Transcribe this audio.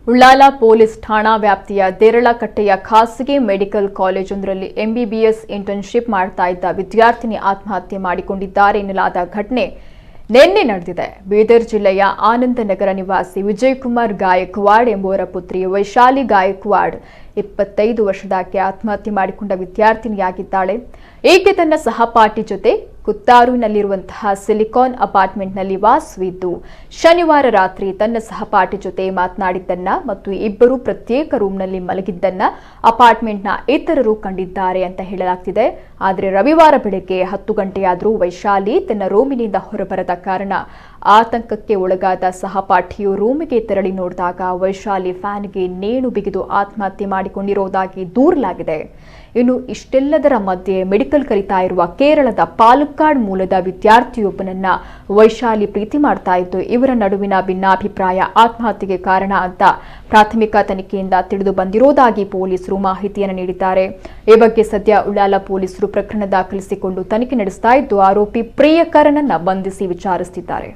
Ullal police ಠಾಣಾ ವ್ಯಾಪ್ತಿಯ ದೇರಳಕಟ್ಟೆಯ ಖಾಸಗಿ ಮೆಡಿಕಲ್ ಕಾಲೇಜೊಂದರಲ್ಲಿ ಎಂಬಿಬಿಎಸ್ ಇಂಟರ್ನ್ಶಿಪ್ ಮಾಡ್ತಾ ಇದ್ದ ವಿದ್ಯಾರ್ಥಿನಿ ಆತ್ಮಹತ್ಯೆ ಮಾಡಿಕೊಂಡಿದ್ದಾರೆ ಎನ್ನಲಾದ ಘಟನೆ ನಿನ್ನೆ ನಡೆದಿದೆ. ಬೀದರ್ ಜಿಲ್ಲೆಯ ಆನಂದನಗರ ನಿವಾಸಿ ವಿಜಯಕುಮಾರ್ ಗಾಯಕ್ವಾಡ್ ಎಂಬುವರ ಪುತ್ರಿ ವೈಶಾಲಿ ಗಾಯಕ್ವಾಡ್ 25 ವರ್ಷದಾಕೆ ಆತ್ಮಹತ್ಯೆ ಮಾಡಿಕೊಂಡ ವಿದ್ಯಾರ್ಥಿನಿಯಾಗಿದ್ದಾಳೆ. ಈಕೆ ತನ್ನ ಸಹಪಾಠಿ ಜೊತೆ ಕುತ್ತಾರೂರಿನಲ್ಲಿರುವಂತಹ ಸಿಲಿಕಾನ್ ಅಪಾರ್ಟ್ಮೆಂಟ್ನಲ್ಲಿ ವಾಸವಿದ್ದು ಶನಿವಾರ ರಾತ್ರಿ ತನ್ನ ಸಹಪಾಠಿ ಜೊತೆ ಮಾತನಾಡಿದ್ದನ್ನ ಮತ್ತು ಇಬ್ಬರು ಪ್ರತ್ಯೇಕ ರೂಮ್ನಲ್ಲಿ ಮಲಗಿದ್ದನ್ನ ಅಪಾರ್ಟ್ಮೆಂಟ್ನ ಇತರರು ಕಂಡಿದ್ದಾರೆ ಅಂತ ಹೇಳಲಾಗ್ತಿದೆ. ಆದರೆ ರವಿವಾರ ಬೆಳಗ್ಗೆ 10 ಗಂಟೆಯಾದರೂ ವೈಶಾಲಿ ತನ್ನ ರೂಮಿನಿಂದ ಹೊರಬರದ ಕಾರಣ ಆತಂಕಕ್ಕೆ ಒಳಗಾದ ಸಹಪಾಠಿಯು ರೂಮಿಗೆ ತೆರಳಿ ನೋಡಿದಾಗ ವೈಶಾಲಿ ಫ್ಯಾನ್ಗೆ ನೇಣು ಬಿಗಿದು ಆತ್ಮಹತ್ಯೆ ಮಾಡಿಕೊಂಡಿರುವುದಾಗಿ ದೂರಲಾಗಿದೆ. ಇನ್ನು ಇಷ್ಟೆಲ್ಲದರ ಮಧ್ಯೆ ಮೆಡಿಕಲ್ ಕಲಿತಾ ಇರುವ ಕೇರಳದ ಪಾಲಕ್ಕಾಡ್ ಮೂಲದ ವಿದ್ಯಾರ್ಥಿಯೊಬ್ಬನನ್ನ ವೈಶಾಲಿ ಪ್ರೀತಿ ಮಾಡ್ತಾ ಇದ್ದು ಇವರ ನಡುವಿನ ಭಿನ್ನಾಭಿಪ್ರಾಯ ಆತ್ಮಹತ್ಯೆಗೆ ಕಾರಣ ಅಂತ ಪ್ರಾಥಮಿಕ ತನಿಖೆಯಿಂದ ತಿಳಿದು ಬಂದಿರೋದಾಗಿ ಪೊಲೀಸರು ಮಾಹಿತಿಯನ್ನು ನೀಡಿದ್ದಾರೆ. ಈ ಬಗ್ಗೆ ಸದ್ಯ ಉಳ್ಳಾಲ ಪೊಲೀಸರು ಪ್ರಕರಣ ದಾಖಲಿಸಿಕೊಂಡು ತನಿಖೆ ನಡೆಸ್ತಾ ಇದ್ದು ಆರೋಪಿ ಪ್ರಿಯಕರನನ್ನ ಬಂಧಿಸಿ ವಿಚಾರಿಸುತ್ತಿದ್ದಾರೆ.